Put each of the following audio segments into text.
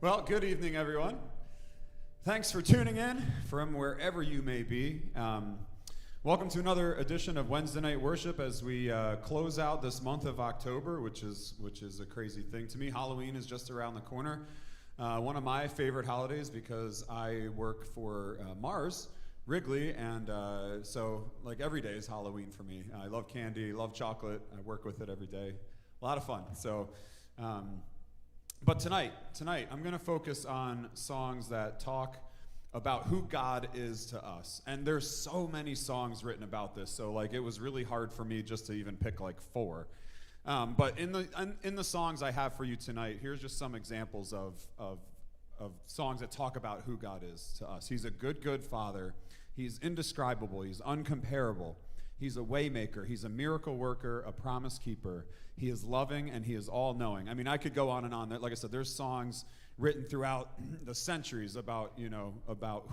Well, good evening, everyone. Thanks for tuning in from wherever you may be. Welcome to another edition of Wednesday Night Worship as we close out this month of October, which is a crazy thing to me. Halloween is just around the corner. One of my favorite holidays because I work for Mars, Wrigley, and so like every day is Halloween for me. I love candy, love chocolate. I work with it every day. A lot of fun. So. But tonight, I'm going to focus on songs that talk about who God is to us. And there's so many songs written about this, so like it was really hard for me just to even pick like four. But in the songs I have for you tonight, here's just some examples of songs that talk about who God is to us. He's a good Father. He's indescribable. He's uncomparable. He's a waymaker. He's a miracle worker, a promise keeper. He is loving and he is all-knowing. I mean, I could go on and on. Like I said, there's songs written throughout the centuries about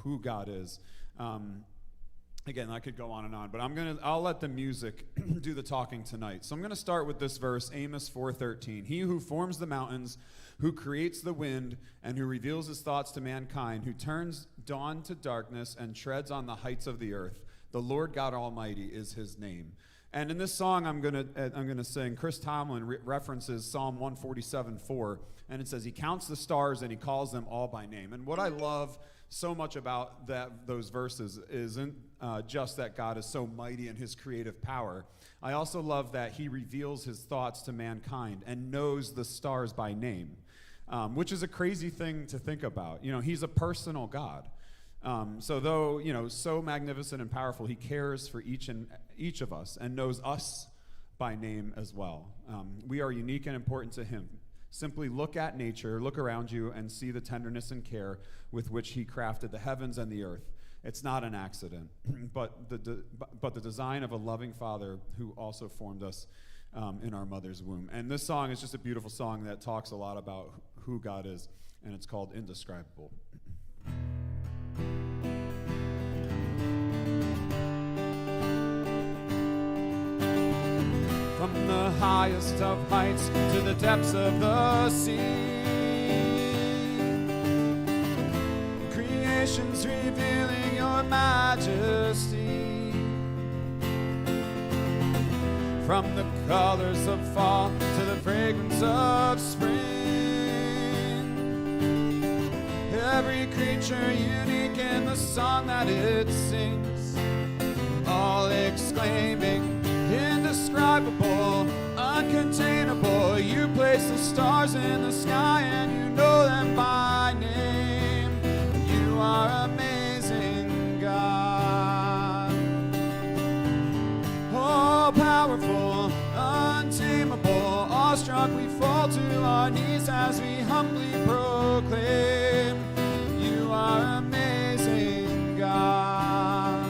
who God is. Again, I could go on and on, but I'll let the music do the talking tonight. So I'm going to start with this verse, Amos 4:13. He who forms the mountains, who creates the wind, and who reveals his thoughts to mankind, who turns dawn to darkness and treads on the heights of the earth. The Lord God Almighty is his name. And in this song I'm gonna sing, Chris Tomlin references Psalm 147:4, and it says, he counts the stars and he calls them all by name. And what I love so much about those verses isn't just that God is so mighty in his creative power. I also love that he reveals his thoughts to mankind and knows the stars by name, which is a crazy thing to think about. You know, he's a personal God. So though, so magnificent and powerful, he cares for each of us and knows us by name as well. We are unique and important to him. Simply look at nature, look around you, and see the tenderness and care with which he crafted the heavens and the earth. It's not an accident, but the design of a loving Father who also formed us in our mother's womb. And this song is just a beautiful song that talks a lot about who God is, and it's called Indescribable. From the highest of heights to the depths of the sea, creation's revealing your majesty. From the colors of fall to the fragrance of spring, every creature unique in the song that it sings, all exclaiming, indescribable, uncontainable. You place the stars in the sky and you know them by name. You are amazing, God. All powerful, untamable, awestruck we fall to our knees as we humbly proclaim. You are amazing, God.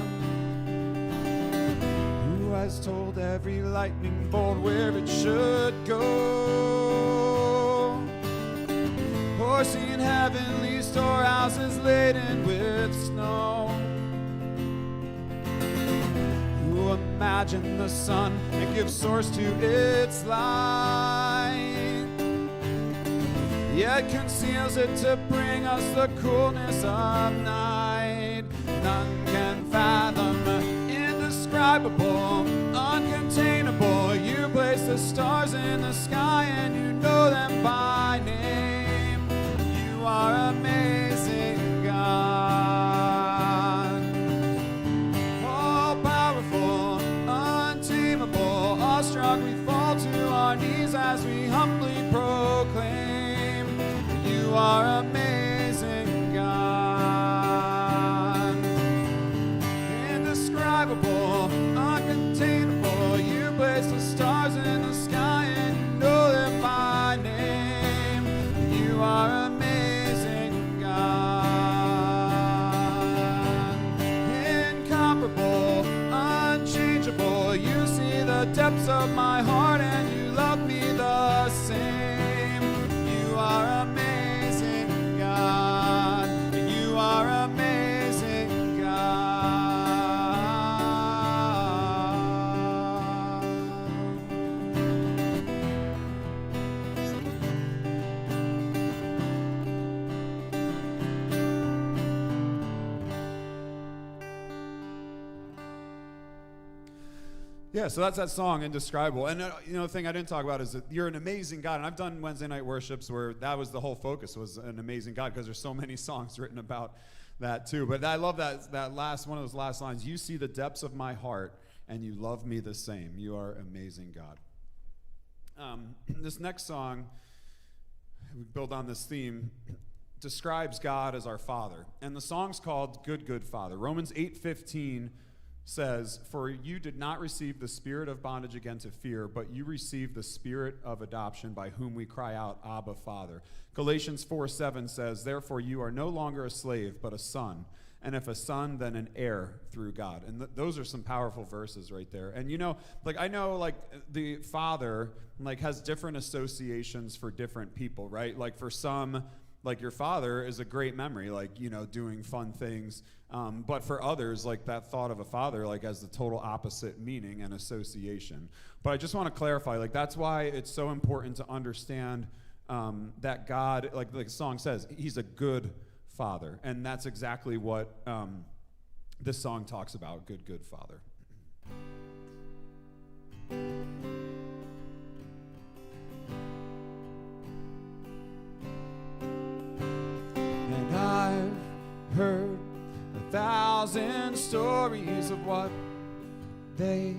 Who has told every lightning bolt where it should go, or seen heavenly storehouses laden with snow? Who imagined the sun and gives source to its light, yet conceals it to bring us the coolness of night? None can fathom, indescribable, uncontainable. You place the stars in the sky and you know them by name. You are amazing, God. All powerful, untamable, awestruck we fall to our knees as we humbly proclaim. You are amazing, God. Indescribable, uncontainable. You place the stars in the sky and you know them by name. You are amazing, God. Incomparable, unchangeable. You see the depths of my heart and you love me the same. You are amazing, God. You are amazing, God. Yeah, so that's that song, Indescribable. And the thing I didn't talk about is that you're an amazing God. And I've done Wednesday night worships where that was the whole focus, was an amazing God, because there's so many songs written about that too. But I love that last one of those last lines. You see the depths of my heart, and you love me the same. You are amazing, God. This next song, we build on this theme, describes God as our Father. And the song's called Good, Good Father. Romans 8:15 says, for you did not receive the spirit of bondage again to fear, but you received the spirit of adoption, by whom we cry out, Abba, Father. Galatians 4:7 says, therefore you are no longer a slave, but a son. And if a son, then an heir through God. And those are some powerful verses right there. And I know the Father has different associations for different people, right? Like for some, your father is a great memory, doing fun things. But for others, that thought of a father, has the total opposite meaning and association. But I just want to clarify, that's why it's so important to understand that God, like the song says, he's a good Father. And that's exactly what this song talks about, good, good Father. And I've heard 1,000 stories of what they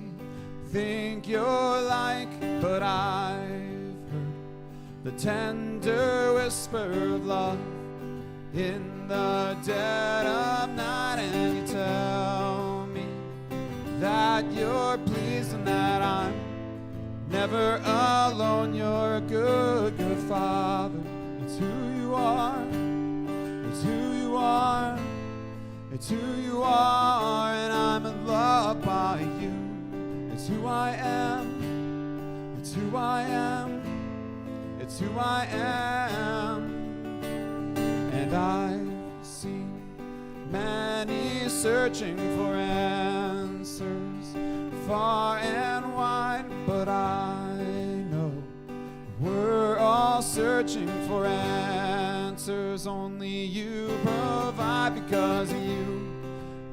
think you're like, but I've heard the tender whisper of love in the dead of night, and you tell me that you're pleased and that I'm never alone. You're a good, good Father. It's who you are. It's who you are. It's who you are, and I'm in love by you. It's who I am. It's who I am. It's who I am. And I've seen many searching for answers far and wide, but I know we're all searching for answers only you provide, because you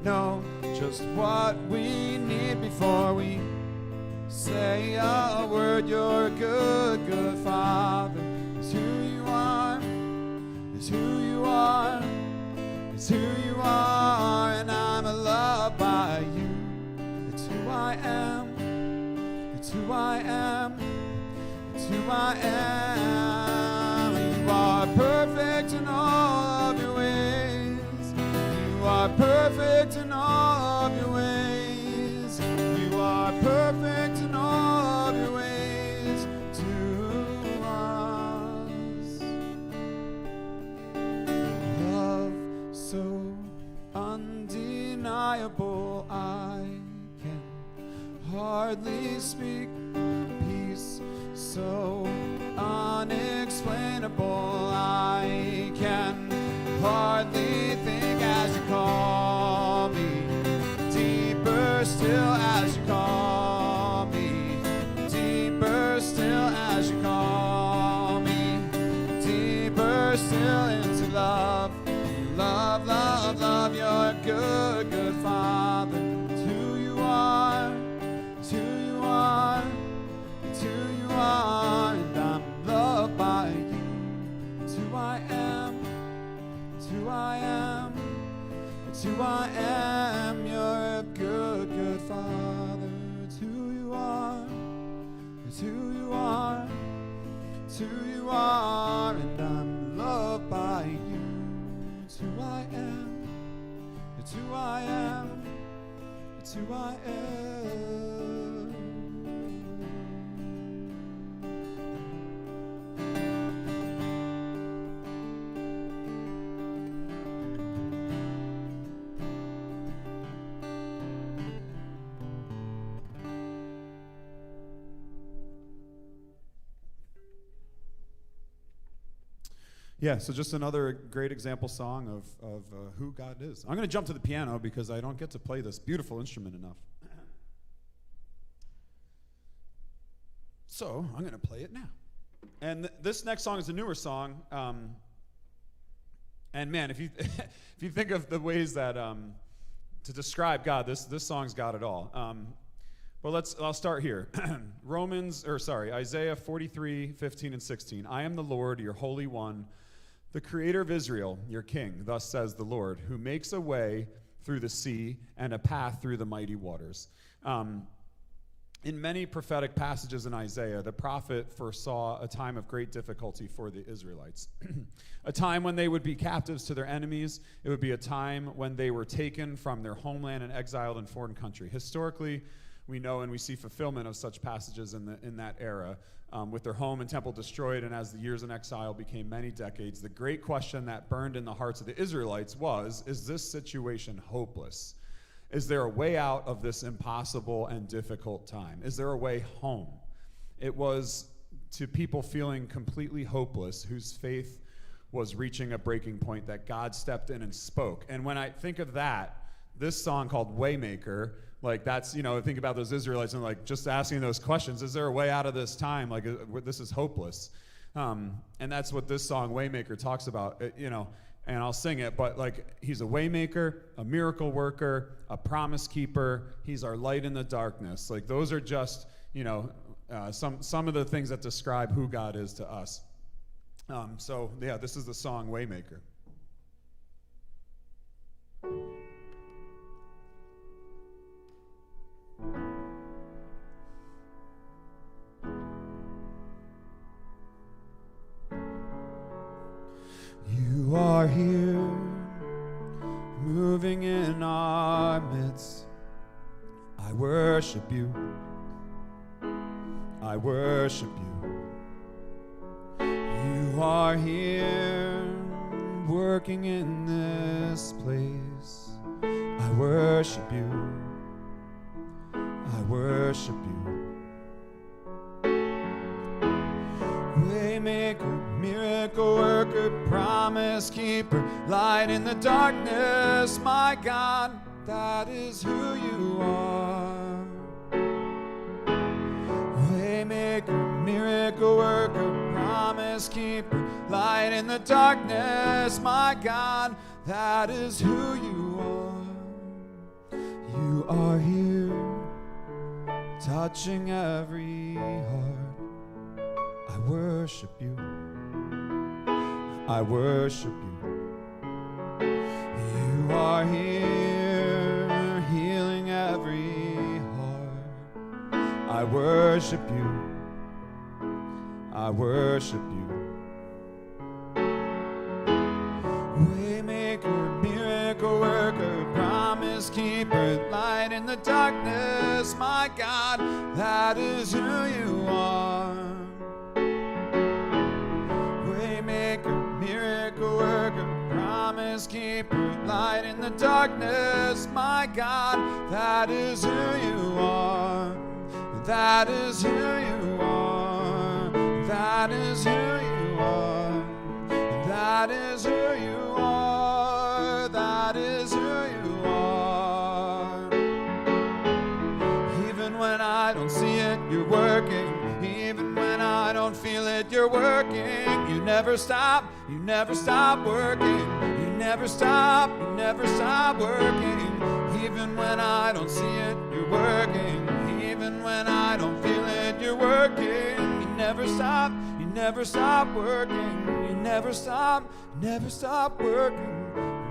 know just what we need before we say a word. You're a good, good Father. It's who you are. It's who you are. It's who you are, and I'm loved by you. It's who I am. It's who I am. It's who I am. You are perfect in all of your ways. You are perfect in all of your ways. You are perfect in all of your ways to us. Love so undeniable, I can hardly speak. Peace so unexplainable, I can hardly think as you call me. Deeper still as you call me. Deeper still as you call me. Deeper still into love. Love, love, love. You're a good, good Father. It's who you are. It's who you are. It's who you are, and I'm loved by you. It's who I am. It's who I am. It's who I am. You're a good, good Father. It's who you are. It's who you are. It's who you are, and I'm loved by you. It's who I am. It's who I am. It's who I am. Yeah, so just another great example song of who God is. I'm going to jump to the piano because I don't get to play this beautiful instrument enough. So I'm going to play it now. And this next song is a newer song. And man, if you if you think of the ways that to describe God, this song's got it all. But I'll start here. Isaiah 43, 15 and 16. I am the Lord, your Holy One, the Creator of Israel, your King. Thus says the Lord, who makes a way through the sea and a path through the mighty waters. In many prophetic passages in Isaiah, the prophet foresaw a time of great difficulty for the Israelites. A time when they would be captives to their enemies. It would be a time when they were taken from their homeland and exiled in foreign country. Historically, we know and we see fulfillment of such passages in that era, with their home and temple destroyed, and as the years in exile became many decades, the great question that burned in the hearts of the Israelites was, is this situation hopeless? Is there a way out of this impossible and difficult time? Is there a way home? It was to people feeling completely hopeless, whose faith was reaching a breaking point, that God stepped in and spoke. And when I think of that, this song called Waymaker, like that's, think about those Israelites and like just asking those questions. Is there a way out of this time? Like this is hopeless. And that's what this song Waymaker talks about, and I'll sing it, but like he's a waymaker, a miracle worker, a promise keeper. He's our light in the darkness. Like those are just, some of the things that describe who God is to us. This is the song Waymaker. You are here, moving in our midst. I worship you. I worship you. You are here, working in this place. I worship you. I worship you. Waymaker, miracle worker, promise keeper, light in the darkness, my God, that is who you are. Waymaker, miracle worker, promise keeper, light in the darkness, my God, that is who you are. You are here, touching every heart. I worship you. I worship you. You are here, healing every heart. I worship you. I worship you. Waymaker, miracle worker, promise keeper, light in the darkness, my God, that is who you are. Miracle worker, promise keeper, light in the darkness, my God, that is who you are. That is who you are. That is who you are. That is who you are. That is who you are. Even when I don't see it, you're working. Even when I don't feel it, you're working. You never stop working. You never stop working. Even when I don't see it, you're working. Even when I don't feel it, you're working. You never stop working. You never stop working.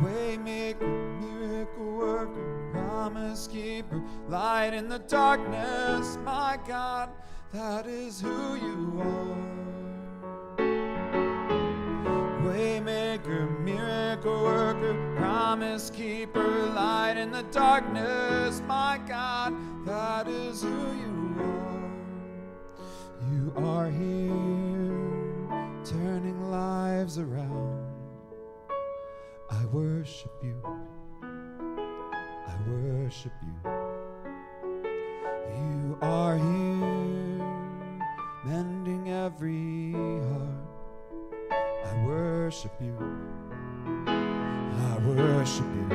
Waymaker, miracle worker, promise keeper, light in the darkness, my God, that is who you are. Waymaker, miracle worker, promise keeper, light in the darkness, my God, that is who you are. You are here, turning lives around. I worship you. I worship you. You are here, mending every heart. I worship you. I worship you.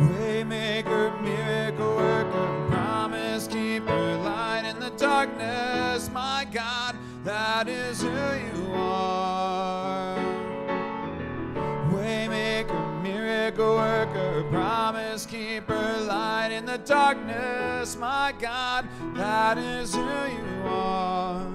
Waymaker, miracle worker, promise keeper, light in the darkness, my God, that is who you are. Waymaker, miracle worker, promise keeper, light in the darkness, my God, that is who you are.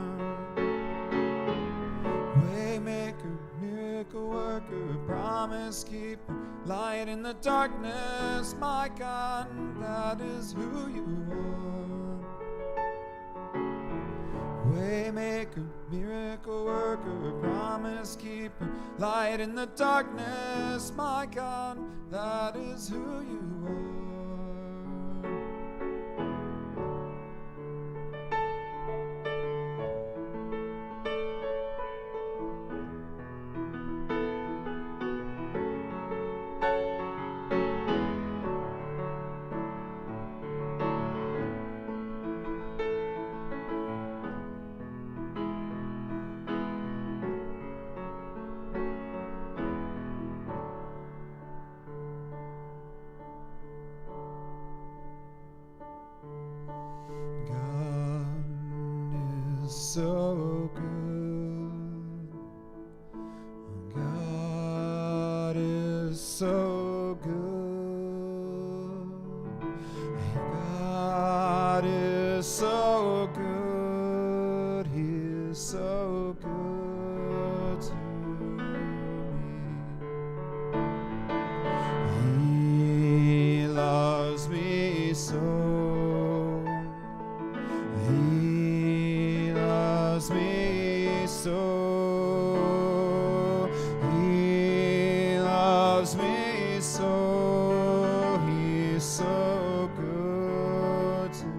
Waymaker, miracle worker, promise keeper, light in the darkness, my God, that is who you are. Waymaker, miracle worker, promise keeper, light in the darkness, my God, that is who you are. So good. God is so good. God is so good. He is so good to me. He loves me so. Me so, he loves me so, he's so good to me.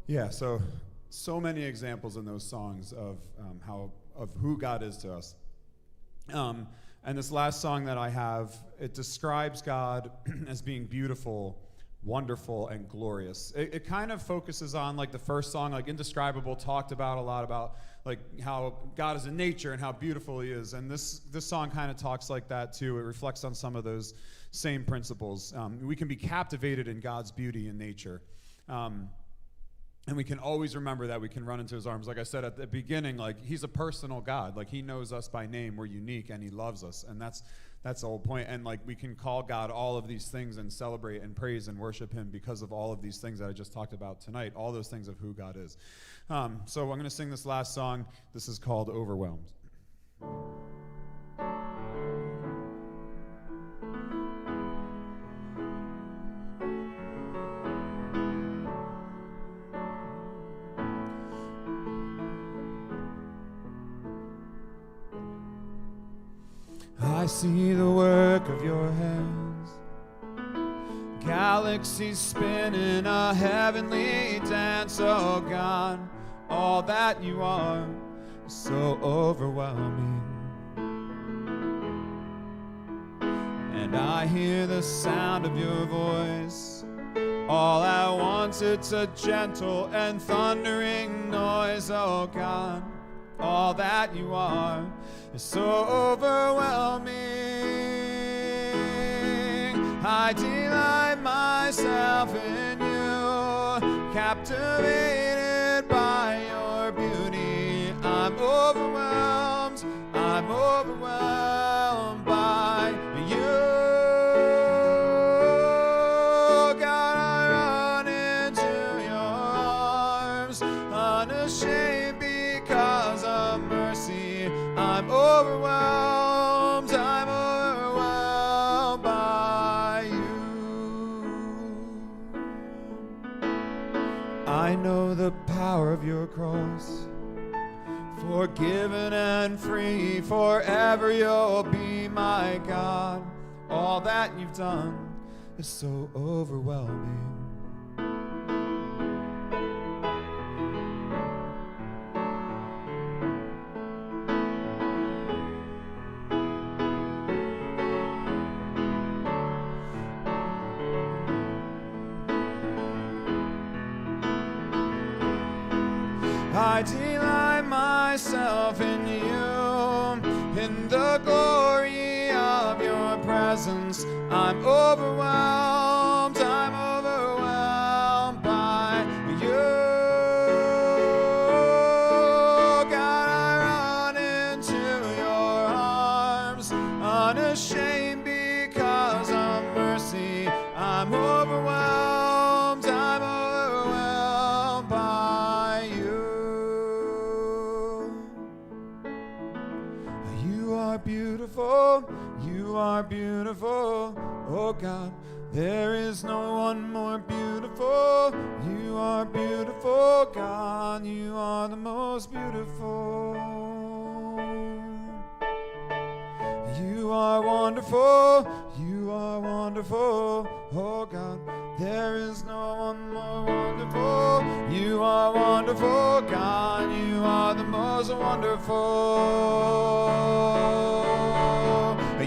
Yeah, so many examples in those songs of who God is to us. And this last song that I have, it describes God as being beautiful, wonderful, and glorious. It kind of focuses on, like, the first song, like Indescribable, talked about a lot about, like, how God is in nature and how beautiful he is. And this song kind of talks like that too. It reflects on some of those same principles. We can be captivated in God's beauty in nature. And we can always remember that we can run into his arms. Like I said at the beginning, like, he's a personal God. Like, he knows us by name. We're unique, and he loves us. And that's the whole point. And, like, we can call God all of these things and celebrate and praise and worship him because of all of these things that I just talked about tonight, all those things of who God is. So I'm going to sing this last song. This is called Overwhelmed. I see the work of your hands, galaxies spinning a heavenly dance. Oh God, all that you are is so overwhelming. And I hear the sound of your voice. All at once it's a gentle and thundering noise. Oh God, all that you are is so overwhelming. I delight myself in you, captivated by your beauty. I'm overwhelmed by you. God, I run into your arms, unashamed because of mercy. I'm overwhelmed by you. I know the power of your cross, forgiven and free, forever you'll be my God. All that you've done is so overwhelming. I delight myself in you, in the glory of your presence. I'm overwhelmed by you. God, I run into your arms, unashamed because of mercy. I'm overwhelmed by you. You are beautiful, you are beautiful, oh God. There is no one more beautiful. You are beautiful, God. You are the most beautiful. You are wonderful. You are wonderful, oh God. There is no one more wonderful. You are wonderful, God. You are the most wonderful.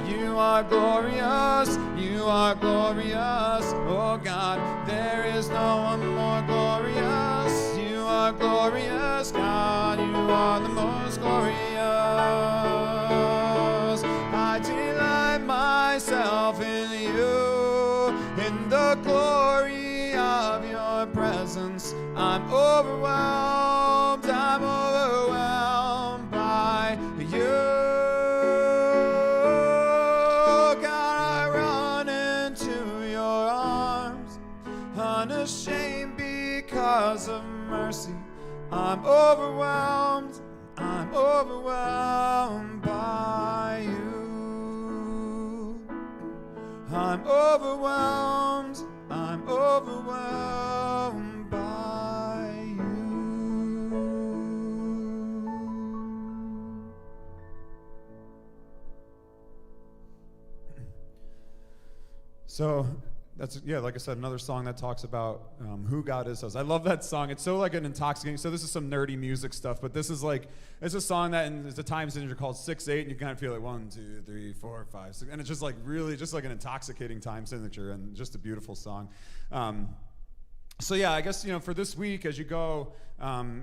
You are glorious. You are glorious, oh God. There is no one more glorious. You are glorious, God. You are the most glorious. I delight myself in you, in the glory of your presence. I'm overwhelmed by you. Unashamed because of mercy. I'm overwhelmed by you. I'm overwhelmed by you. So that's, yeah, like I said, another song that talks about who God is to us. I love that song. It's so like an intoxicating. So this is some nerdy music stuff, but this is like, it's a song that is a time signature called 6/8, and you kind of feel like 1, 2, 3, 4, 5, 6, and it's just like really just like an intoxicating time signature, and just a beautiful song. So yeah, I guess, for this week as you go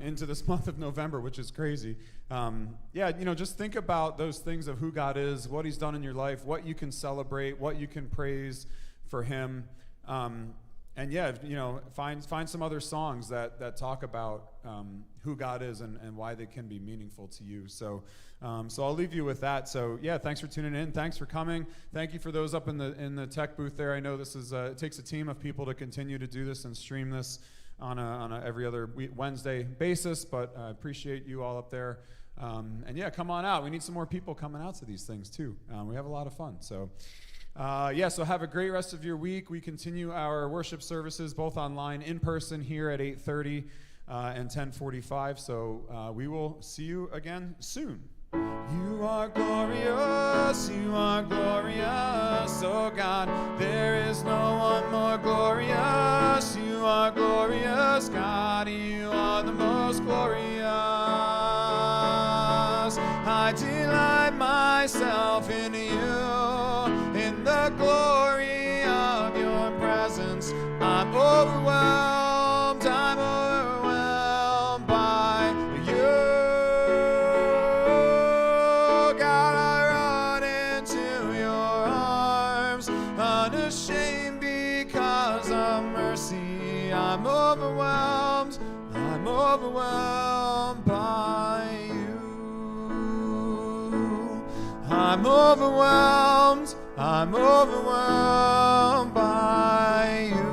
into this month of November, which is crazy, just think about those things of who God is, what He's done in your life, what you can celebrate, what you can praise for Him, find some other songs that talk about who God is and why they can be meaningful to you. So I'll leave you with that. So yeah, thanks for tuning in. Thanks for coming. Thank you for those up in the tech booth there. I know this is it takes a team of people to continue to do this and stream this on a every other Wednesday basis. But I appreciate you all up there. Come on out. We need some more people coming out to these things too. We have a lot of fun. So. So have a great rest of your week. We continue our worship services both online, in person here at 8:30 and 10:45. So we will see you again soon. You are glorious, oh God. There is no one more glorious. You are glorious, God. You are the most glorious. I delight myself in you, in the glory of your presence. I'm overwhelmed by you. God, I run into your arms, unashamed because of mercy. I'm overwhelmed by you. I'm overwhelmed by you.